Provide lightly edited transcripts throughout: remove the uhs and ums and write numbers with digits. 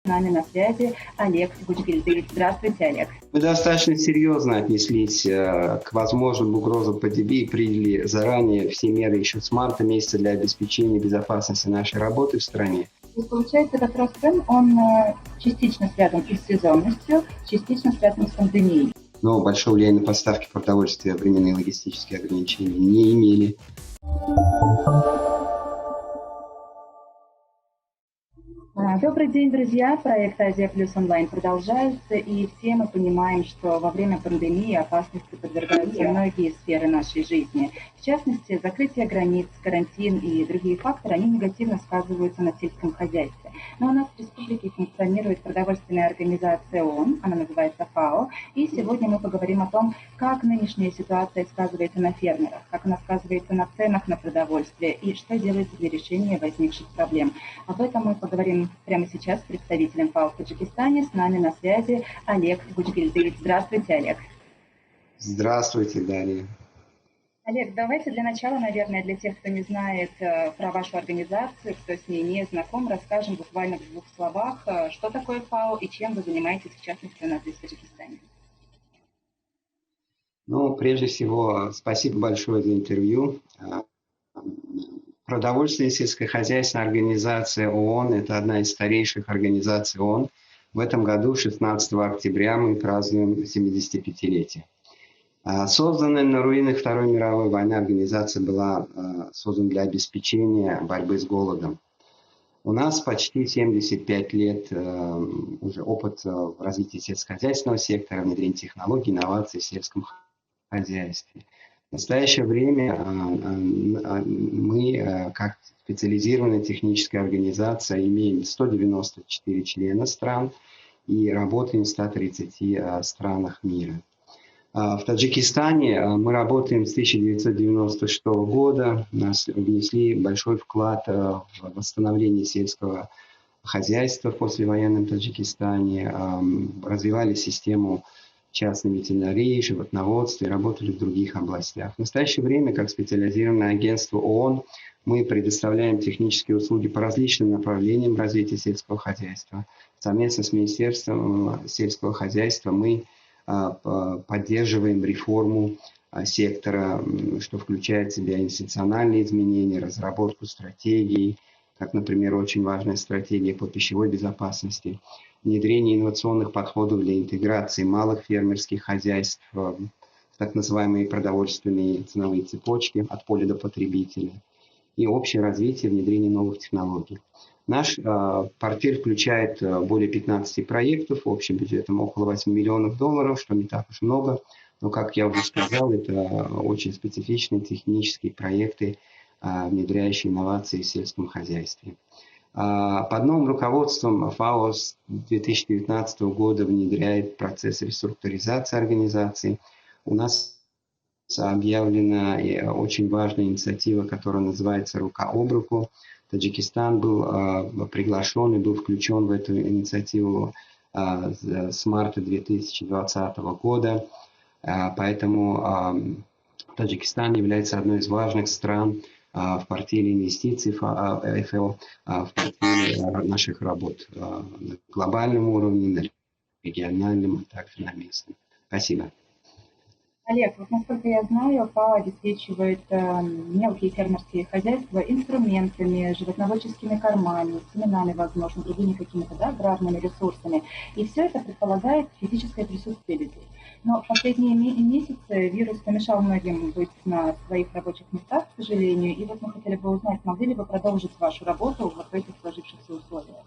С нами на связи Олег Гучгильдыев. Здравствуйте, Олег. Мы достаточно серьезно отнеслись к возможным угрозам ПДБ и приняли заранее все меры еще с марта месяца для обеспечения безопасности нашей работы в стране. То есть, получается, этот рост цен, он частично связан и с сезонностью, частично связан с пандемией. Но большое влияние на поставки продовольствия временные логистические ограничения не имели. Добрый день, друзья! Проект Азия Плюс онлайн продолжается, и все мы понимаем, что во время пандемии опасности подвергаются многие сферы нашей жизни. В частности, закрытие границ, карантин и другие факторы, они негативно сказываются на сельском хозяйстве. Но у нас в республике функционирует продовольственная организация ООН, она называется ФАО, и сегодня мы поговорим о том, как нынешняя ситуация сказывается на фермерах, как она сказывается на ценах на продовольствие и что делается для решения возникших проблем. Об этом мы поговорим прямо сейчас с представителем ФАО в Таджикистане. С нами на связи Олег Гучгильдыев. Здравствуйте, Олег. Здравствуйте, Дарья. Олег, давайте для начала, наверное, для тех, кто не знает про вашу организацию, кто с ней не знаком, расскажем буквально в двух словах, что такое ФАО и чем вы занимаетесь, в частности, у нас здесь в Таджикистане. Ну, прежде всего, спасибо большое за интервью. Продовольственная сельскохозяйственная организация ООН – это одна из старейших организаций ООН. В этом году, 16 октября, мы празднуем 75-летие. Созданная на руинах Второй мировой войны организация была создана для обеспечения борьбы с голодом. У нас почти 75 лет уже опыт в развитии сельскохозяйственного сектора, внедрения технологий, инноваций в сельском хозяйстве. В настоящее время мы, как специализированная техническая организация, имеем 194 члена стран и работаем в 130 странах мира. В Таджикистане мы работаем с 1996 года, нас внесли большой вклад в восстановление сельского хозяйства в послевоенном Таджикистане, развивали систему частной ветеринарии, животноводства и работали в других областях. В настоящее время, как специализированное агентство ООН, мы предоставляем технические услуги по различным направлениям развития сельского хозяйства. Совместно с Министерством сельского хозяйства мы поддерживаем реформу сектора, что включает в себя институциональные изменения, разработку стратегий, как, например, очень важная стратегия по пищевой безопасности, внедрение инновационных подходов для интеграции малых фермерских хозяйств в так называемые продовольственные ценовые цепочки от поля до потребителя и общее развитие внедрения новых технологий. Наш портфель включает более 15 проектов общим бюджетом около 8 миллионов долларов, что не так уж много, но, как я уже сказал, это очень специфичные технические проекты, внедряющие инновации в сельском хозяйстве. Под новым руководством ФАО с 2019 года внедряет процесс реструктуризации организации. У нас объявлена очень важная инициатива, которая называется «Рука об руку». Таджикистан был приглашен и был включен в эту инициативу с марта 2020 года. Поэтому Таджикистан является одной из важных стран в портфеле инвестиций ФАО, в портфеле наших работ на глобальном уровне, на региональном, а также на местном. Спасибо. Олег, вот насколько я знаю, ФАО обеспечивает мелкие фермерские хозяйства инструментами, животноводческими кормами, семенами, возможно, другими какими-то аграрными ресурсами. И все это предполагает физическое присутствие людей. Но в последние месяцы вирус помешал многим быть на своих рабочих местах, к сожалению. И вот мы хотели бы узнать, могли ли вы продолжить вашу работу вот в этих сложившихся условиях?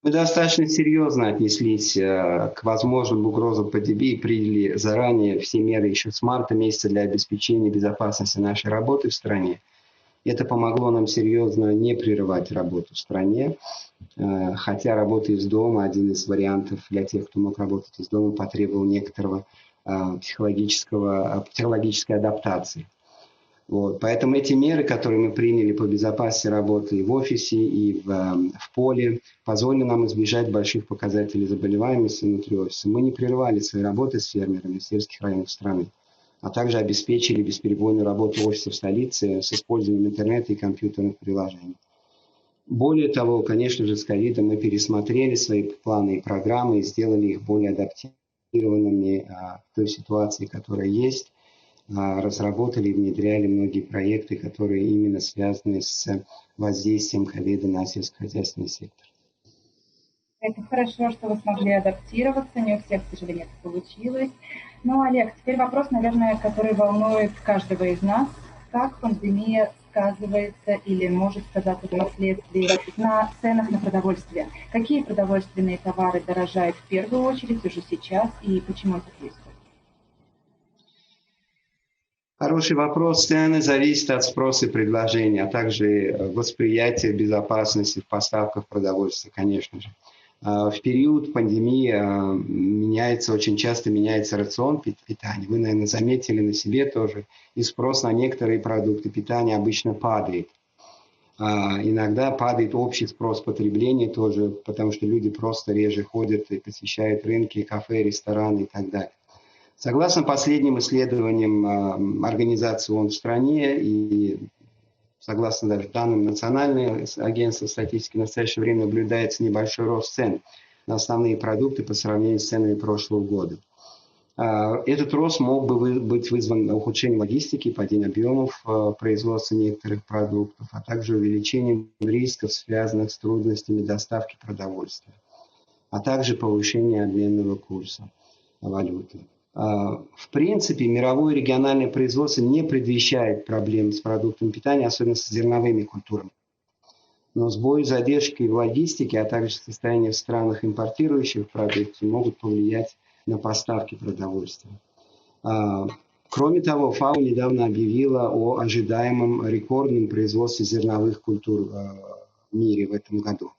Мы достаточно серьезно отнеслись к возможным угрозам ПДБ и приняли заранее все меры еще с марта месяца для обеспечения безопасности нашей работы в стране. Это помогло нам серьезно не прерывать работу в стране, хотя работа из дома, один из вариантов для тех, кто мог работать из дома, потребовал некоторого психологической адаптации. Вот. Поэтому эти меры, которые мы приняли по безопасности работы и в офисе, и в поле, позволили нам избежать больших показателей заболеваемости внутри офиса. Мы не прерывали свои работы с фермерами в сельских районах страны. а также обеспечили бесперебойную работу офисов столицы с использованием интернета и компьютерных приложений. Более того, конечно же, с ковидом мы пересмотрели свои планы и программы и сделали их более адаптированными к той ситуации, которая есть. Разработали и внедряли многие проекты, которые именно связаны с воздействием ковида на сельскохозяйственный сектор. Это хорошо, что вы смогли адаптироваться, не у всех, к сожалению, это получилось. Ну, Олег, теперь вопрос, наверное, который волнует каждого из нас. Как пандемия сказывается или может сказаться впоследствии на ценах на продовольствие? Какие продовольственные товары дорожают в первую очередь уже сейчас и почему это происходит? Хороший вопрос. Цены зависят от спроса и предложения, а также восприятия безопасности в поставках продовольствия, конечно же. В период пандемии очень часто меняется рацион питания. Вы, наверное, заметили на себе тоже, и спрос на некоторые продукты питания обычно падает. Иногда падает общий спрос потребления тоже, потому что люди просто реже ходят и посещают рынки, кафе, рестораны и так далее. Согласно последним исследованиям организации ООН в стране и согласно даже данным Национального агентства статистики, в настоящее время наблюдается небольшой рост цен на основные продукты по сравнению с ценами прошлого года. Этот рост мог бы быть вызван ухудшением логистики, падением объемов производства некоторых продуктов, а также увеличением рисков, связанных с трудностями доставки продовольствия, а также повышением обменного курса валюты. В принципе, мировое региональное производство не предвещает проблем с продуктами питания, особенно с зерновыми культурами. Но сбои, задержки в логистике, а также состояние в странах, импортирующих продукцию, могут повлиять на поставки продовольствия. Кроме того, ФАО недавно объявила о ожидаемом рекордном производстве зерновых культур в мире в этом году.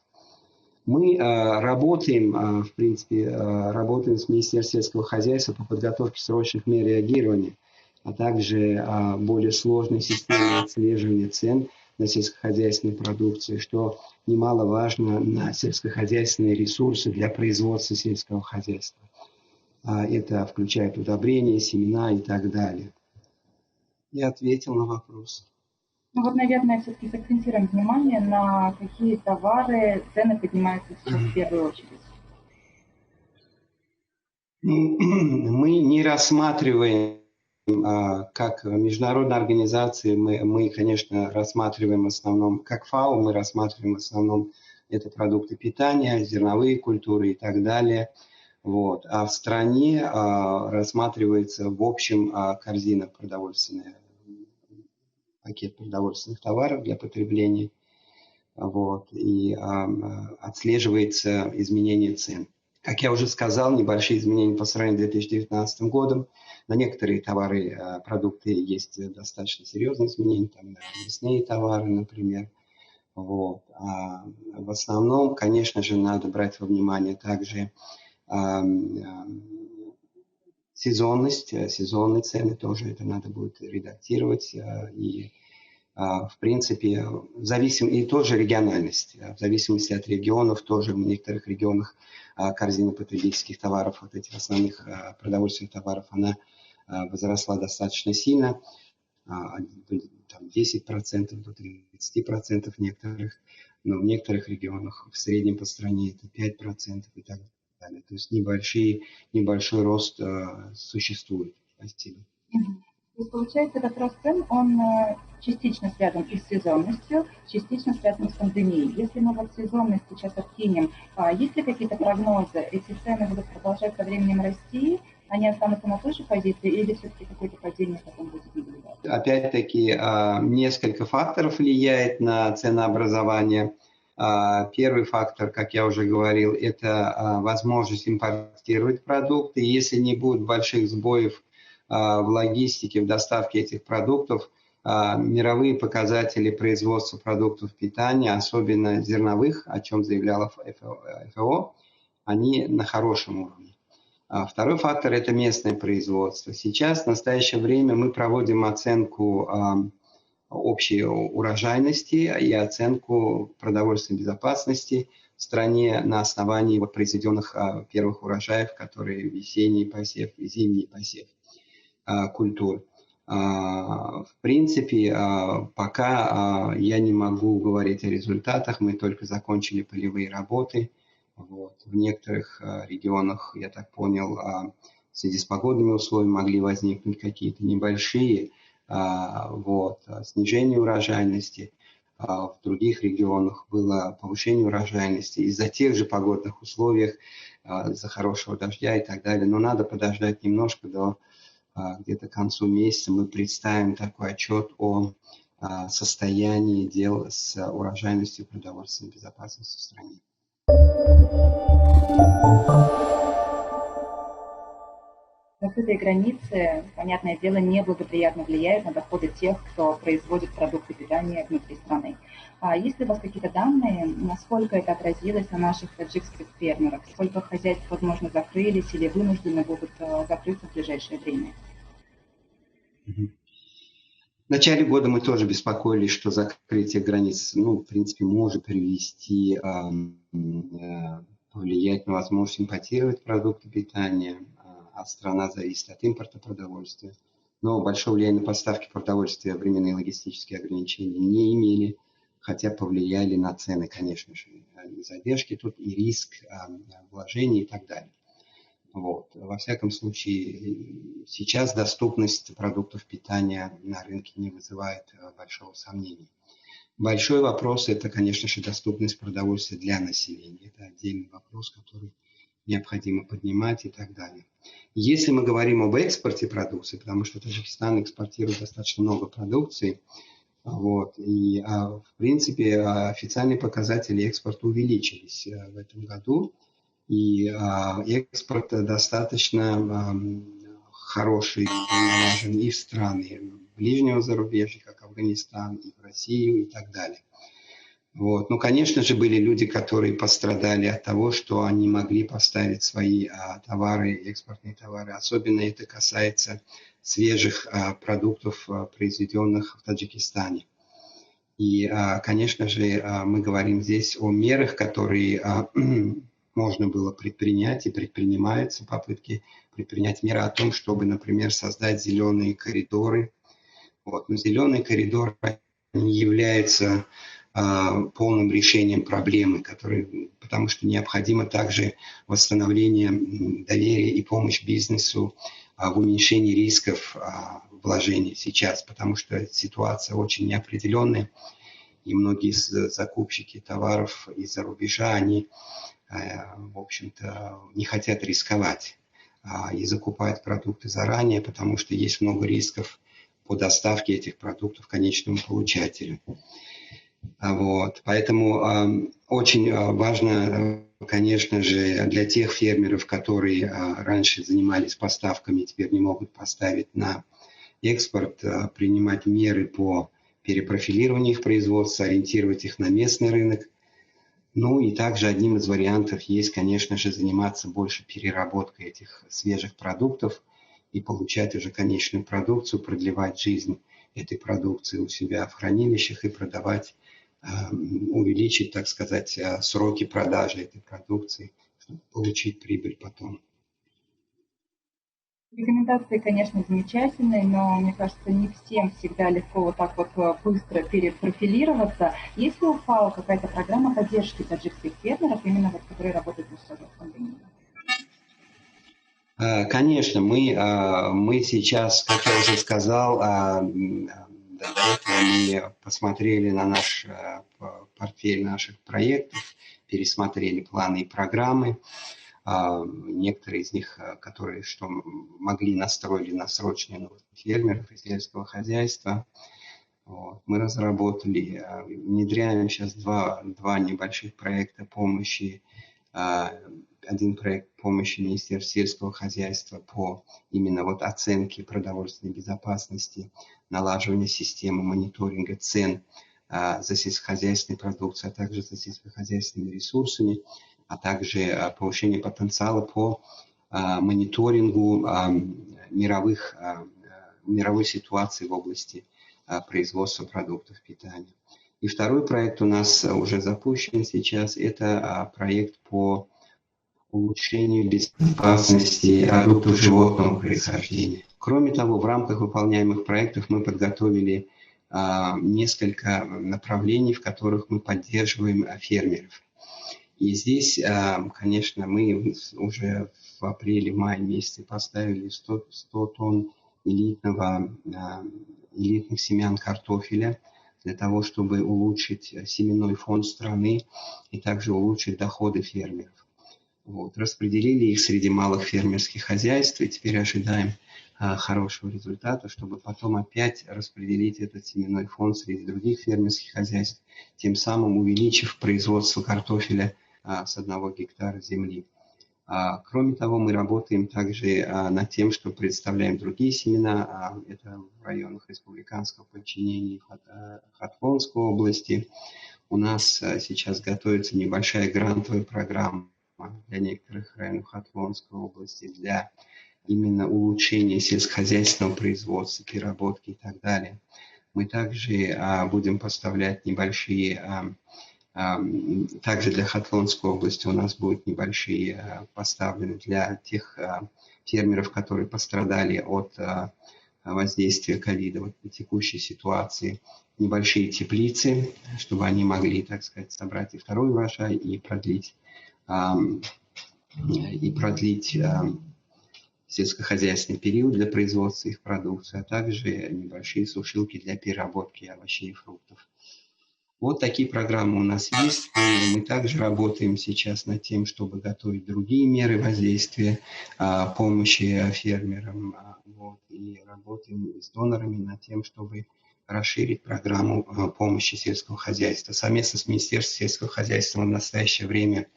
Мы работаем, в принципе, работаем с Министерством сельского хозяйства по подготовке срочных мер реагирования, а также более сложной системы отслеживания цен на сельскохозяйственную продукцию, что немаловажно на сельскохозяйственные ресурсы для производства сельского хозяйства. Это включает удобрения, семена и так далее. Я ответил на вопрос. Ну вот, наверное, все-таки сакцентируем внимание на какие товары цены поднимаются сейчас в первую очередь. Мы не рассматриваем, как международная организация, мы, конечно, рассматриваем в основном, как ФАО, мы рассматриваем в основном это продукты питания, зерновые культуры и так далее. Вот. А в стране рассматривается в общем корзина продовольственная, пакет продовольственных товаров для потребления, вот, и отслеживается изменение цен. Как я уже сказал, небольшие изменения по сравнению с 2019 годом. На некоторые товары, продукты есть достаточно серьезные изменения, там мясные товары, например. Вот. А в основном, конечно же, надо брать во внимание также сезонность, сезонные цены тоже это надо будет редактировать. И, в принципе, и тоже региональность. В зависимости от регионов, тоже в некоторых регионах корзина потребительских товаров, вот этих основных продовольственных товаров, она возросла достаточно сильно. Там 10% до 30% в некоторых, но в некоторых регионах в среднем по стране это 5% и так далее. То есть небольшой рост существует. Спасибо. То есть, получается, этот рост цен, он частично связан и с сезонностью, частично связан с пандемией. Если мы вот сезонность сейчас откинем, есть ли какие-то прогнозы? Эти цены будут продолжать со временем расти? Они останутся на той же позиции или все-таки какое-то падение потом будет наблюдаться? Опять-таки, несколько факторов влияет на ценообразование. Первый фактор, как я уже говорил, это возможность импортировать продукты. Если не будет больших сбоев в логистике, в доставке этих продуктов, мировые показатели производства продуктов питания, особенно зерновых, о чем заявляла ФАО, они на хорошем уровне. Второй фактор – это местное производство. Сейчас, в настоящее время, мы проводим оценку общей урожайности и оценку продовольственной безопасности в стране на основании произведенных первых урожаев, которые весенний посев и зимний посев. культур. В принципе, пока я не могу говорить о результатах, мы только закончили полевые работы. Вот. В некоторых регионах, я так понял, в связи с погодными условиями могли возникнуть какие-то небольшие снижения урожайности. В других регионах было повышение урожайности из-за тех же погодных условий, из-за хорошего дождя и так далее. Но надо подождать немножко до где-то к концу месяца мы представим такой отчет о состоянии дел с урожайностью и продовольственной безопасностью в стране. Закрытые границы, понятное дело, неблагоприятно влияют на доходы тех, кто производит продукты питания внутри страны. Есть ли у вас какие-то данные, насколько это отразилось на наших таджикских фермерах? Сколько хозяйств, возможно, закрылись или вынуждены будут закрыться в ближайшее время? В начале года мы тоже беспокоились, что закрытие границ, в принципе, может привести, повлиять на возможность импортировать продукты питания, а страна зависит от импорта продовольствия. Но большое влияние на поставки продовольствия временные логистические ограничения не имели, хотя повлияли на цены, конечно же, задержки тут и риск вложений и так далее. Во всяком случае, сейчас доступность продуктов питания на рынке не вызывает большого сомнения. Большой вопрос – это, конечно же, доступность продовольствия для населения. Это отдельный вопрос, который необходимо поднимать и так далее. Если мы говорим об экспорте продукции, потому что Таджикистан экспортирует достаточно много продукции, и, в принципе, официальные показатели экспорта увеличились в этом году. И экспорт достаточно хороший, налажен и в страны ближнего зарубежья, как Афганистан, и в Россию, и так далее. Но, конечно же, были люди, которые пострадали от того, что они могли поставить свои товары, экспортные товары. Особенно это касается свежих продуктов, произведенных в Таджикистане. И, конечно же, мы говорим здесь о мерах, которые можно было предпринять, и предпринимаются попытки предпринять меры о том, чтобы, например, создать зеленые коридоры. Но зеленые коридоры не являются полным решением проблемы, потому что необходимо также восстановление доверия и помощь бизнесу в уменьшении рисков вложений сейчас, потому что ситуация очень неопределенная, и многие закупщики товаров из-за рубежа, они в общем-то, не хотят рисковать и закупают продукты заранее, потому что есть много рисков по доставке этих продуктов конечному получателю. Поэтому очень важно, конечно же, для тех фермеров, которые раньше занимались поставками, теперь не могут поставить на экспорт, принимать меры по перепрофилированию их производства, ориентировать их на местный рынок. И также одним из вариантов есть, конечно же, заниматься больше переработкой этих свежих продуктов и получать уже конечную продукцию, продлевать жизнь этой продукции у себя в хранилищах и продавать, увеличить, так сказать, сроки продажи этой продукции, чтобы получить прибыль потом. Рекомендации, конечно, замечательные, но, мне кажется, не всем всегда легко так быстро перепрофилироваться. Есть ли у ФАО какая-то программа поддержки таджикских фермеров, именно которые работают в условиях пандемии? Конечно, мы сейчас, как я уже сказал, до этого мы посмотрели на наш портфель наших проектов, пересмотрели планы и программы. Некоторые из них, которые могли настроили на срочные нужды фермеров и сельского хозяйства. Мы разработали, внедряем сейчас два небольших проекта помощи. Один проект помощи Министерства сельского хозяйства по именно оценке продовольственной безопасности, налаживанию системы мониторинга цен за сельскохозяйственной продукцией, а также за сельскохозяйственными ресурсами, а также повышение потенциала по мониторингу мировой ситуации в области производства продуктов питания. И второй проект у нас уже запущен сейчас. Это проект по улучшению безопасности продуктов животного происхождения. Кроме того, в рамках выполняемых проектов мы подготовили несколько направлений, в которых мы поддерживаем фермеров. И здесь, конечно, мы уже в апреле-мае месяце поставили 100 тонн элитных семян картофеля для того, чтобы улучшить семенной фонд страны и также улучшить доходы фермеров. Вот. Распределили их среди малых фермерских хозяйств и теперь ожидаем хорошего результата, чтобы потом опять распределить этот семенной фонд среди других фермерских хозяйств, тем самым увеличив производство картофеля с 1 гектара земли. Кроме того, мы работаем также над тем, что представляем другие семена. Это в районах республиканского подчинения Хатлонской области. У нас сейчас готовится небольшая грантовая программа для некоторых районов Хатлонской области для именно улучшения сельскохозяйственного производства, переработки и так далее. Мы также будем поставлять небольшие, также для Хатлонской области у нас будут небольшие поставлены для тех фермеров, которые пострадали от воздействия ковида, вот, в текущей ситуации, небольшие теплицы, чтобы они могли, так сказать, собрать и второй урожай и продлить сельскохозяйственный период для производства их продукции, а также небольшие сушилки для переработки овощей и фруктов. Вот такие программы у нас есть. И мы также работаем сейчас над тем, чтобы готовить другие меры воздействия, помощи фермерам. Вот, и работаем с донорами над тем, чтобы расширить программу помощи сельского хозяйства. Совместно с Министерством сельского хозяйства мы в настоящее время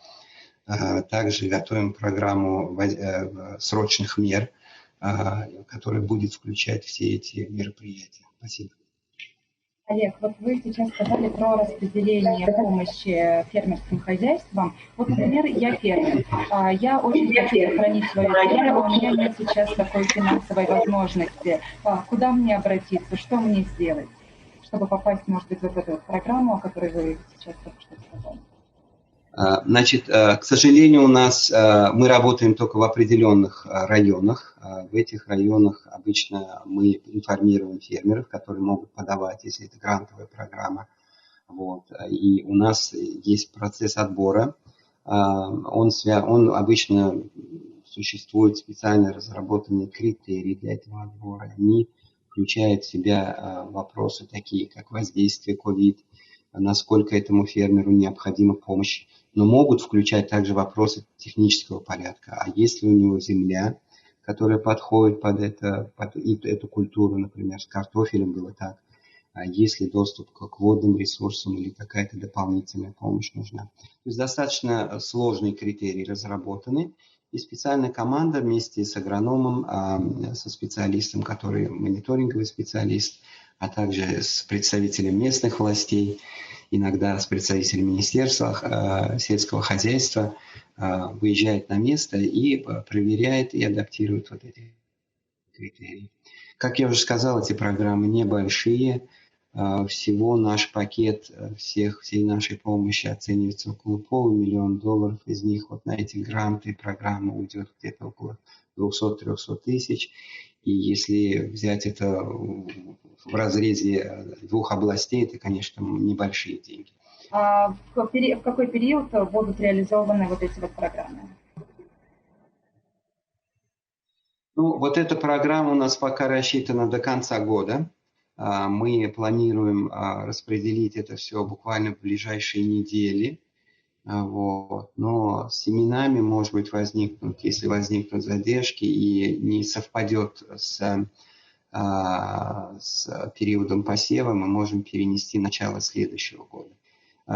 также готовим программу срочных мер, которая будет включать все эти мероприятия. Спасибо. Олег, вот вы сейчас сказали про распределение помощи фермерским хозяйствам. Вот, например, я фермер. Я очень хочу сохранить свою ферму, у меня нет сейчас такой финансовой возможности. Куда мне обратиться, что мне сделать, чтобы попасть, может быть, в эту программу, о которой вы сейчас только что сказали? Значит, к сожалению, мы работаем только в определенных районах. В этих районах обычно мы информируем фермеров, которые могут подавать, если это грантовая программа. Вот. И у нас есть процесс отбора. Он обычно существует специально разработанные критерии для этого отбора. Они включают в себя вопросы такие, как воздействие COVID, насколько этому фермеру необходима помощь, но могут включать также вопросы технического порядка. А если у него земля, которая подходит под эту культуру, например, с картофелем было так, а есть ли доступ к водным ресурсам или какая-то дополнительная помощь нужна. То есть достаточно сложные критерии разработаны, и специальная команда вместе с агрономом, со специалистом, который мониторинговый специалист, а также с представителем местных властей, иногда с представителем Министерства сельского хозяйства, выезжает на место и проверяет и адаптирует вот эти критерии. Как я уже сказал, эти программы небольшие. Всего наш пакет всей нашей помощи оценивается около $500 000. Из них вот на эти гранты и программы уйдет где-то около 200-300 тысяч. И если взять это в разрезе двух областей, это, конечно, небольшие деньги. А в какой период будут реализованы вот эти вот программы? Ну, вот эта программа у нас пока рассчитана до конца года. Мы планируем распределить это все буквально в ближайшие недели. Вот. Но с семенами, может быть, если возникнут задержки и не совпадет с периодом посева, мы можем перенести начало следующего года.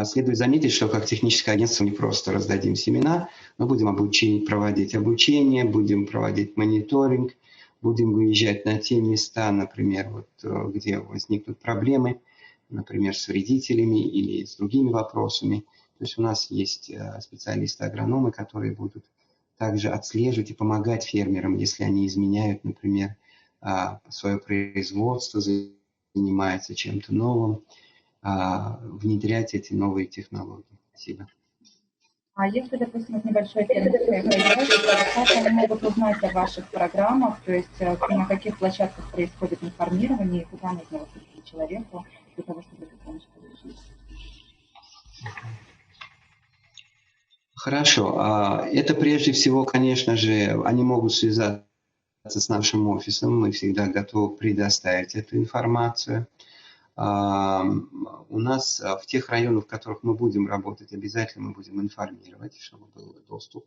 Следует заметить, что как техническое агентство не просто раздадим семена, но будем проводить обучение, будем проводить мониторинг, будем выезжать на те места, например, где возникнут проблемы, например, с вредителями или с другими вопросами. То есть у нас есть специалисты-агрономы, которые будут также отслеживать и помогать фермерам, если они изменяют, например, свое производство, занимаются чем-то новым, внедрять эти новые технологии. Спасибо. А если, допустим, вот небольшое фермерское хозяйство, как они могут узнать о ваших программах, то есть на каких площадках происходит информирование и куда нужно вот идти человеку для того, чтобы эту помощь получить? Хорошо. Это прежде всего, конечно же, они могут связаться с нашим офисом. Мы всегда готовы предоставить эту информацию. У нас в тех районах, в которых мы будем работать, обязательно мы будем информировать, чтобы был доступ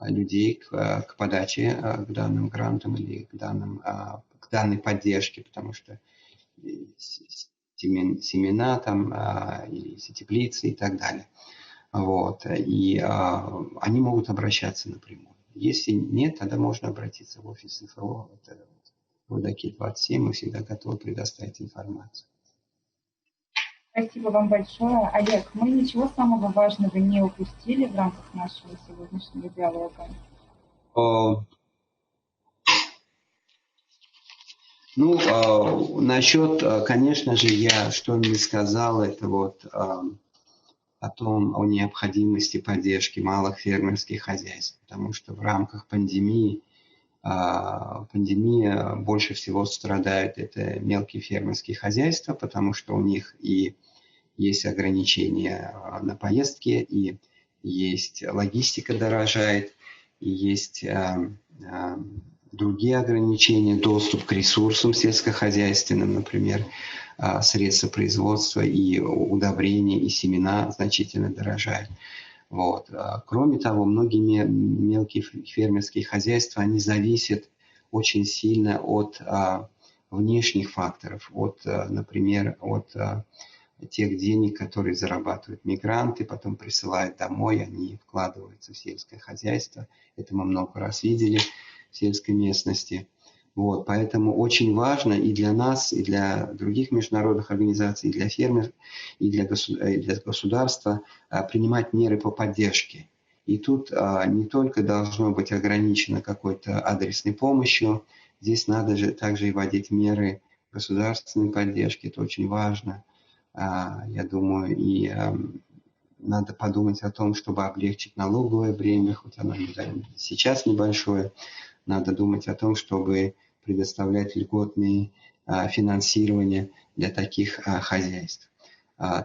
людей к подаче к данным грантам или к данной поддержке, потому что семена там, или теплицы и так далее. Вот. И они могут обращаться напрямую. Если нет, тогда можно обратиться в офис НФО. Это Рудаки 27, мы всегда готовы предоставить информацию. Спасибо вам большое. Олег, мы ничего самого важного не упустили в рамках нашего сегодняшнего диалога? Насчет, конечно же, я что не сказал, это вот о необходимости поддержки малых фермерских хозяйств, потому что в рамках пандемия больше всего страдают это мелкие фермерские хозяйства, потому что у них и есть ограничения на поездки, и есть логистика дорожает, и есть другие ограничения, доступ к ресурсам сельскохозяйственным, например, средства производства и удобрения, и семена значительно дорожают. Вот. Кроме того, многие мелкие фермерские хозяйства, они зависят очень сильно от внешних факторов, например, от тех денег, которые зарабатывают мигранты, потом присылают домой, они вкладываются в сельское хозяйство. Это мы много раз видели в сельской местности. Вот, поэтому очень важно и для нас, и для других международных организаций, и для фермеров, и для государства принимать меры по поддержке. И тут не только должно быть ограничено какой-то адресной помощью, здесь надо же также и вводить меры государственной поддержки, это очень важно. Я думаю, и надо подумать о том, чтобы облегчить налоговое бремя, хоть оно сейчас небольшое. Надо думать о том, чтобы предоставлять льготные финансирование для таких хозяйств.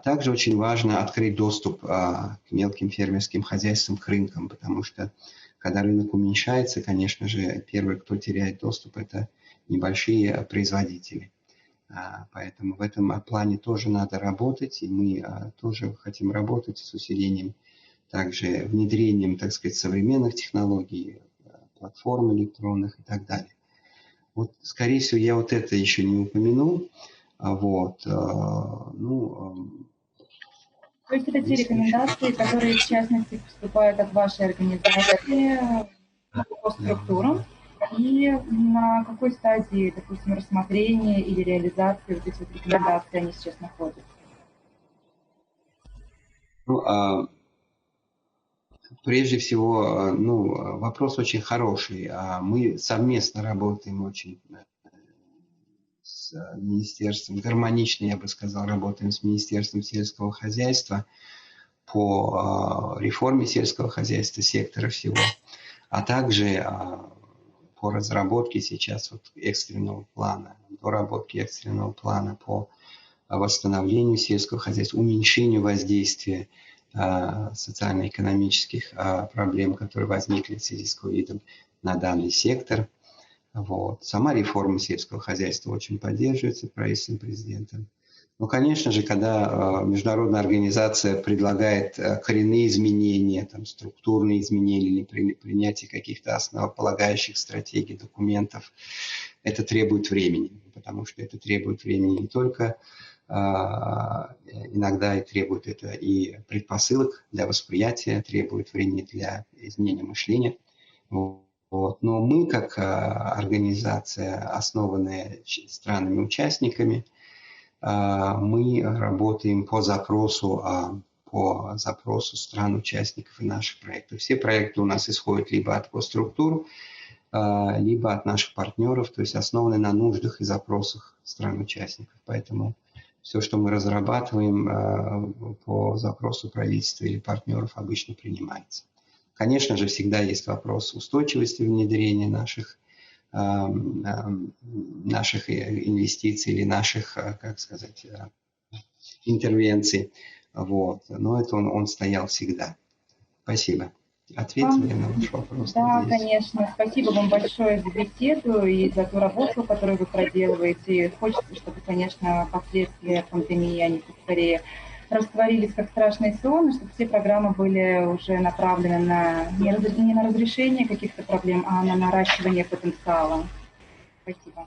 Также очень важно открыть доступ к мелким фермерским хозяйствам, к рынкам, потому что когда рынок уменьшается, конечно же, первый, кто теряет доступ, это небольшие производители. Поэтому в этом плане тоже надо работать, и мы тоже хотим работать с усилением, также внедрением, так сказать, современных технологий, платформ электронных и так далее. Вот, скорее всего, я вот это еще не упомянул. Вот, То есть это те рекомендации, которые, в частности, поступают от вашей организации по структурам, и на какой стадии, допустим, рассмотрения или реализации вот этих рекомендаций они сейчас находятся? Прежде всего, вопрос очень хороший. Мы совместно работаем очень с министерством, гармонично, я бы сказал, работаем с Министерством сельского хозяйства по реформе сельского хозяйства, сектора всего, а также по разработке сейчас экстренного плана, доработке экстренного плана по восстановлению сельского хозяйства, уменьшению воздействия социально-экономических проблем, которые возникли в связи с ковидом на данный сектор. Вот. Сама реформа сельского хозяйства очень поддерживается правительством, президентом. Но, конечно же, когда международная организация предлагает коренные изменения, структурные изменения или принятие каких-то основополагающих стратегий, документов, это требует времени, потому что это требует времени не только иногда и требует это и предпосылок для восприятия, требует времени для изменения мышления. Вот. Но мы, как организация, основанная странами-участниками, мы работаем по запросу стран-участников и наших проектов. Все проекты у нас исходят либо от госструктур, либо от наших партнеров, то есть основаны на нуждах и запросах стран-участников. Поэтому все, что мы разрабатываем по запросу правительства или партнеров, обычно принимается. Конечно же, всегда есть вопрос устойчивости внедрения наших инвестиций или наших, как сказать, интервенций. Вот. Но это он стоял всегда. Спасибо. Ответили на ваш вопрос? Да, надеюсь. конечно. Спасибо вам большое за беседу и за ту работу, которую вы проделываете. И хочется, чтобы, конечно, последствия пандемии, они скорее растворились как страшный сон, и чтобы все программы были уже направлены на не на разрешение каких-то проблем, а на наращивание потенциала. Спасибо.